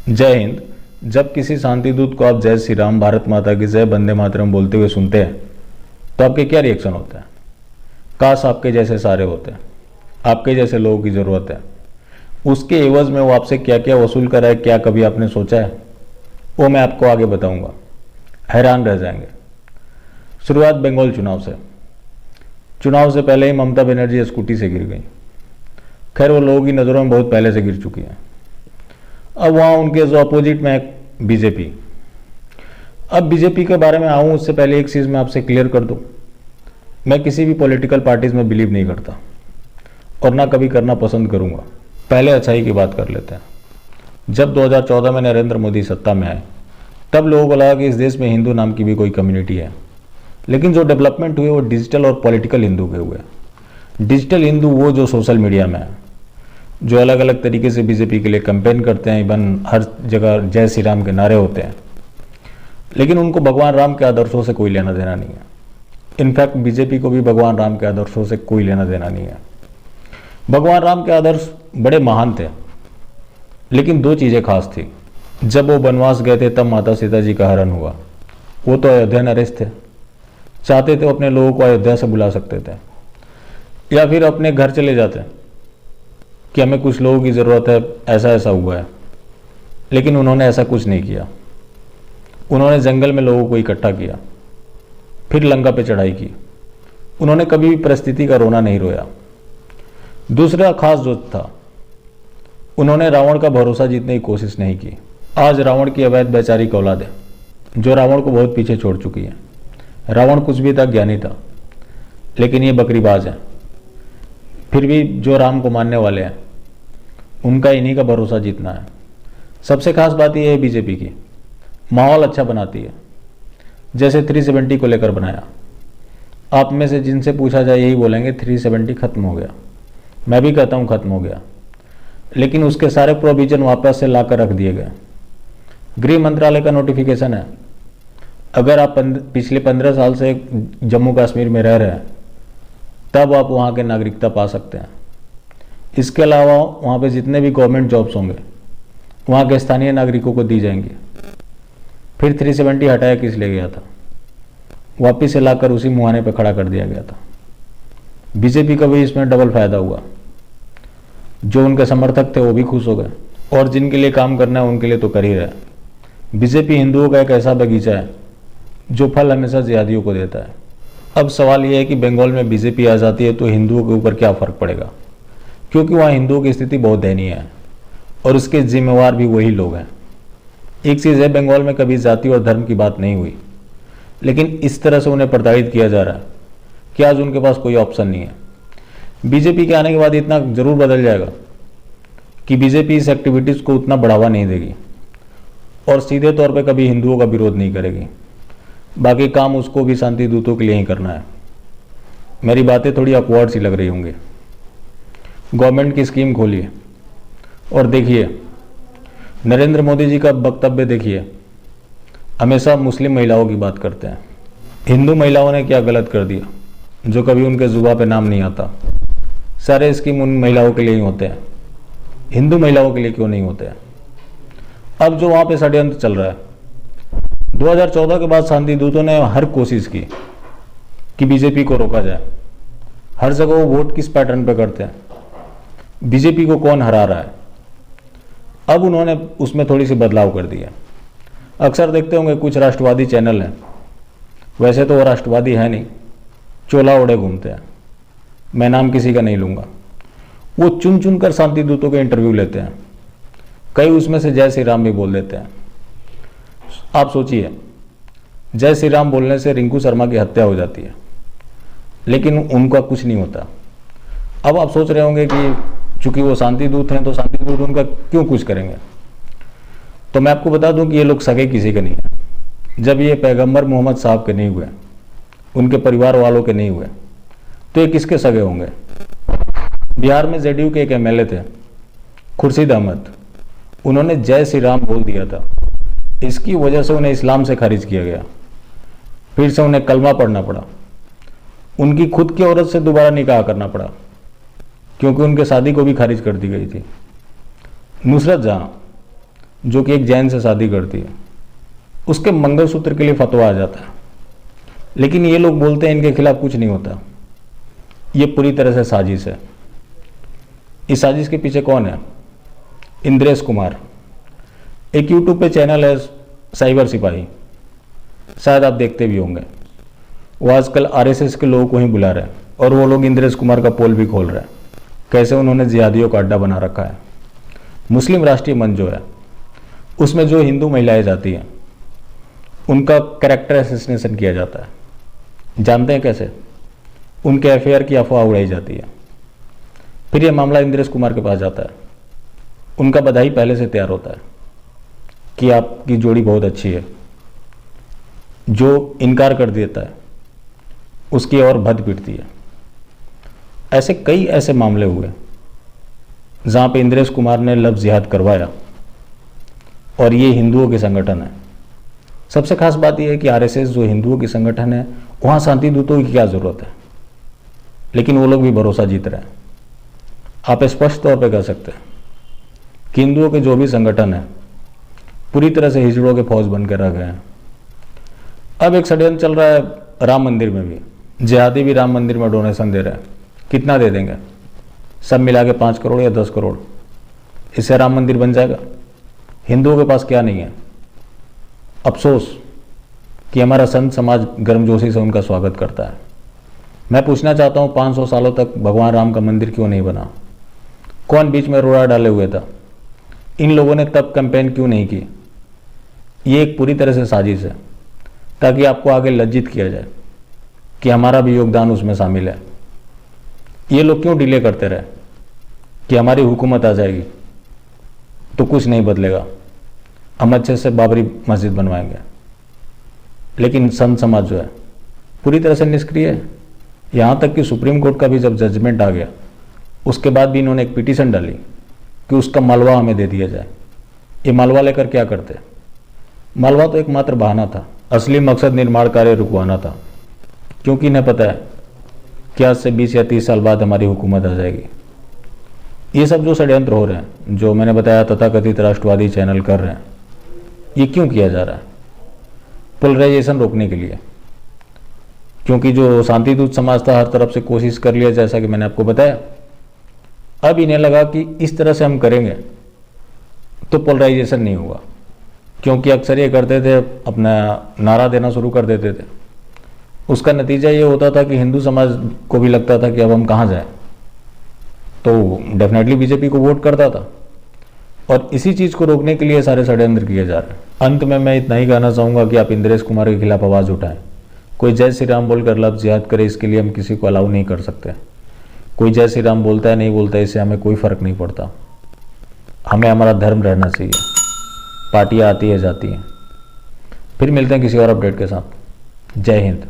जय हिंद। जब किसी शांति दूत को आप जय श्री राम, भारत माता की जय, वंदे मातरम बोलते हुए सुनते हैं तो आपके क्या रिएक्शन होता है? काश आपके जैसे सारे होते हैं, आपके जैसे लोगों की ज़रूरत है। उसके एवज में वो आपसे क्या क्या वसूल कर रहा है, क्या कभी आपने सोचा है? वो मैं आपको आगे बताऊंगा, हैरान रह जाएंगे। शुरुआत बंगाल चुनाव से। चुनाव से पहले ही ममता बनर्जी स्कूटी से गिर गई। खैर वो लोगों की नज़रों में बहुत पहले से गिर चुकी हैं। अब वहाँ उनके जो अपोजिट में है बीजेपी। अब बीजेपी के बारे में आऊँ उससे पहले एक चीज़ मैं आपसे क्लियर कर दूँ, मैं किसी भी पॉलिटिकल पार्टीज में बिलीव नहीं करता और ना कभी करना पसंद करूँगा। पहले अच्छाई की बात कर लेते हैं। जब 2014 में नरेंद्र मोदी सत्ता में आए तब लोगों को लगा कि इस देश में हिंदू नाम की भी कोई कम्युनिटी है, लेकिन जो डेवलपमेंट हुए वो डिजिटल और पॉलिटिकल हिंदू के हुए। डिजिटल हिंदू वो जो सोशल मीडिया में है, जो अलग अलग तरीके से बीजेपी के लिए कैंपेन करते हैं, इवन हर जगह जय श्री राम के नारे होते हैं, लेकिन उनको भगवान राम के आदर्शों से कोई लेना देना नहीं है। इनफैक्ट बीजेपी को भी भगवान राम के आदर्शों से कोई लेना देना नहीं है। भगवान राम के आदर्श बड़े महान थे, लेकिन दो चीज़ें खास थी। जब वो वनवास गए थे तब माता सीता जी का हरण हुआ। वो तो अयोध्या नरेश थे, चाहते थे अपने लोगों को अयोध्या से बुला सकते थे, या फिर अपने घर चले जाते कि हमें कुछ लोगों की ज़रूरत है, ऐसा ऐसा हुआ है। लेकिन उन्होंने ऐसा कुछ नहीं किया। उन्होंने जंगल में लोगों को इकट्ठा किया, फिर लंका पे चढ़ाई की। उन्होंने कभी भी परिस्थिति का रोना नहीं रोया। दूसरा खास जो था, उन्होंने रावण का भरोसा जीतने की कोशिश नहीं की। आज रावण की अवैध वैचारिक औलाद है जो रावण को बहुत पीछे छोड़ चुकी है। रावण कुछ भी था, ज्ञानी था, लेकिन ये बकरीबाज है। फिर भी जो राम को मानने वाले हैं उनका इन्हीं का भरोसा जीतना है। सबसे खास बात यह है बीजेपी की, माहौल अच्छा बनाती है। जैसे 370 को लेकर बनाया, आप में से जिनसे पूछा जाए यही बोलेंगे 370 खत्म हो गया। मैं भी कहता हूँ खत्म हो गया, लेकिन उसके सारे प्रोविजन वापस से लाकर रख दिए गए। गृह मंत्रालय का नोटिफिकेशन है, अगर आप पिछले 15 साल से जम्मू कश्मीर में रह रहे हैं तब आप वहाँ के नागरिकता पा सकते हैं। इसके अलावा वहाँ पे जितने भी गवर्नमेंट जॉब्स होंगे वहाँ के स्थानीय नागरिकों को दी जाएंगी। फिर 370 हटाया किस लिए गया था? वापिस से लाकर उसी मुहाने पर खड़ा कर दिया गया था। बीजेपी का भी इसमें डबल फायदा हुआ। जो उनके समर्थक थे वो भी खुश हो गए, और जिनके लिए काम करना है उनके लिए तो कर ही रहे। बीजेपी हिंदुओं का एक ऐसा बगीचा है जो फल हमेशा जिहादियों को देता है। अब सवाल यह है कि बंगाल में बीजेपी आ जाती है तो हिंदुओं के ऊपर क्या फ़र्क पड़ेगा, क्योंकि वहाँ हिंदुओं की स्थिति बहुत दयनीय है और उसके जिम्मेवार भी वही लोग हैं। एक चीज़ है, बंगाल में कभी जाति और धर्म की बात नहीं हुई, लेकिन इस तरह से उन्हें प्रताड़ित किया जा रहा है कि आज उनके पास कोई ऑप्शन नहीं है। बीजेपी के आने के बाद इतना ज़रूर बदल जाएगा कि बीजेपी इस एक्टिविटीज़ को उतना बढ़ावा नहीं देगी और सीधे तौर पे कभी हिंदुओं का विरोध नहीं करेगी। बाकी काम उसको भी शांति दूतों के लिए ही करना है। मेरी बातें थोड़ी अपवर्ड सी लग रही होंगी। गवर्नमेंट की स्कीम खोलिए और देखिए, नरेंद्र मोदी जी का वक्तव्य देखिए, हमेशा मुस्लिम महिलाओं की बात करते हैं। हिंदू महिलाओं ने क्या गलत कर दिया जो कभी उनके जुबान पे नाम नहीं आता? सारे स्कीम उन महिलाओं के लिए ही होते हैं, हिंदू महिलाओं के लिए क्यों नहीं होते हैं? अब जो वहाँ पे षड्यंत्र चल रहा है, 2014 के बाद शांति दूतों ने हर कोशिश की कि बीजेपी को रोका जाए। हर जगह वो वोट किस पैटर्न पे करते हैं, बीजेपी को कौन हरा रहा है। अब उन्होंने उसमें थोड़ी सी बदलाव कर दिया। अक्सर देखते होंगे कुछ राष्ट्रवादी चैनल हैं, वैसे तो वो राष्ट्रवादी है नहीं, चोला ओढ़े घूमते हैं। मैं नाम किसी का नहीं लूँगा। वो चुन चुन कर शांति दूतों के इंटरव्यू लेते हैं, कई उसमें से जय श्री राम भी बोल देते हैं। आप सोचिए, जय श्री राम बोलने से रिंकू शर्मा की हत्या हो जाती है, लेकिन उनका कुछ नहीं होता। अब आप सोच रहे होंगे कि चूंकि वो शांति दूत हैं तो शांति दूत उनका क्यों कुछ करेंगे। तो मैं आपको बता दूं कि ये लोग सगे किसी के नहीं हैं। जब ये पैगंबर मोहम्मद साहब के नहीं हुए, उनके परिवार वालों के नहीं हुए, तो ये किसके सगे होंगे? बिहार में जेडीयू के एक एमएलए थे, खुर्शीद अहमद, उन्होंने जय श्री राम बोल दिया था। इसकी वजह से उन्हें इस्लाम से खारिज किया गया, फिर से उन्हें कलमा पढ़ना पड़ा, उनकी खुद की औरत से दोबारा निकाह करना पड़ा, क्योंकि उनके शादी को भी खारिज कर दी गई थी। नुसरत जहाँ जो कि एक जैन से शादी करती है, उसके मंगलसूत्र के लिए फतवा आ जाता है। लेकिन ये लोग बोलते हैं इनके खिलाफ कुछ नहीं होता, ये पूरी तरह से साजिश है। इस साजिश के पीछे कौन है? इंद्रेश कुमार। एक यूट्यूब पे चैनल है साइबर सिपाही, शायद आप देखते भी होंगे। वो आजकल आरएसएस के लोगों को ही बुला रहे हैं और वो लोग इंद्रेश कुमार का पोल भी खोल रहे हैं, कैसे उन्होंने जिहादियों का अड्डा बना रखा है। मुस्लिम राष्ट्रीय मंच जो है उसमें जो हिंदू महिलाएं जाती हैं उनका कैरेक्टर असैसिनेशन किया जाता है। जानते हैं कैसे? उनके अफेयर की अफवाह उड़ाई जाती है। फिर यह मामला इंद्रेश कुमार के पास जाता है, उनका बधाई पहले से तैयार होता है कि आपकी जोड़ी बहुत अच्छी है। जो इनकार कर देता है उसकी और भद पिटती है। ऐसे कई ऐसे मामले हुए जहां पे इंद्रेश कुमार ने लफ्ज़ जिहाद करवाया, और ये हिंदुओं के संगठन है। सबसे खास बात यह है कि आरएसएस जो हिंदुओं की संगठन है, वहाँ शांति दूतों की क्या ज़रूरत है, लेकिन वो लोग भी भरोसा जीत रहे हैं। आप स्पष्ट तौर पे कह सकते हैं कि हिंदुओं के जो भी संगठन है पूरी तरह से हिजड़ों के फौज बन कर रह गए हैं। अब एक षड्यंत्र चल रहा है राम मंदिर में भी, जिहादी भी राम मंदिर में डोनेशन दे रहे हैं। कितना दे देंगे? सब मिला के 5 करोड़ या 10 करोड़, इससे राम मंदिर बन जाएगा? हिंदुओं के पास क्या नहीं है? अफसोस कि हमारा संत समाज गर्मजोशी से उनका स्वागत करता है। मैं पूछना चाहता हूँ 500 सालों तक भगवान राम का मंदिर क्यों नहीं बना? कौन बीच में रोड़ा डाले हुए था? इन लोगों ने तब कैंपेन क्यों नहीं की? ये एक पूरी तरह से साजिश है ताकि आपको आगे लज्जित किया जाए कि हमारा भी योगदान उसमें शामिल है। ये लोग क्यों डिले करते रहे कि हमारी हुकूमत आ जाएगी तो कुछ नहीं बदलेगा, हम अच्छे से बाबरी मस्जिद बनवाएंगे। लेकिन संत समाज जो है पूरी तरह से निष्क्रिय है। यहाँ तक कि सुप्रीम कोर्ट का भी जब जजमेंट आ गया उसके बाद भी इन्होंने एक पिटीशन डाली कि उसका मलबा हमें दे दिया जाए। ये मलबा लेकर क्या करते? मलबा तो एकमात्र बहाना था, असली मकसद निर्माण कार्य रुकवाना था, क्योंकि इन्हें पता है कि आज से 20 या 30 साल बाद हमारी हुकूमत आ जाएगी। ये सब जो षड्यंत्र हो रहे हैं, जो मैंने बताया तथाकथित राष्ट्रवादी चैनल कर रहे हैं, ये क्यों किया जा रहा है? पोलराइजेशन रोकने के लिए। क्योंकि जो शांतिदूत समाज था हर तरफ से कोशिश कर लिया, जैसा कि मैंने आपको बताया। अब इन्हें लगा कि इस तरह से हम करेंगे तो पोलराइजेशन नहीं होगा, क्योंकि अक्सर ये करते थे, अपना नारा देना शुरू कर देते थे। उसका नतीजा ये होता था कि हिंदू समाज को भी लगता था कि अब हम कहाँ जाएं, तो डेफिनेटली बीजेपी को वोट करता था। और इसी चीज़ को रोकने के लिए सारे षड्यंत्र किए जा रहे हैं। अंत में मैं इतना ही कहना चाहूँगा कि आप इंद्रेश कुमार के खिलाफ आवाज़ उठाएं। कोई जय श्री राम बोलकर लफ्ज़ जिहाद करे, इसके लिए हम किसी को अलाउ नहीं कर सकते। कोई जय श्री राम बोलता है नहीं बोलता है, इससे हमें कोई फ़र्क नहीं पड़ता। हमें हमारा धर्म रहना चाहिए। पार्टियाँ आती है जाती हैं। फिर मिलते हैं किसी और अपडेट के साथ। जय हिंद।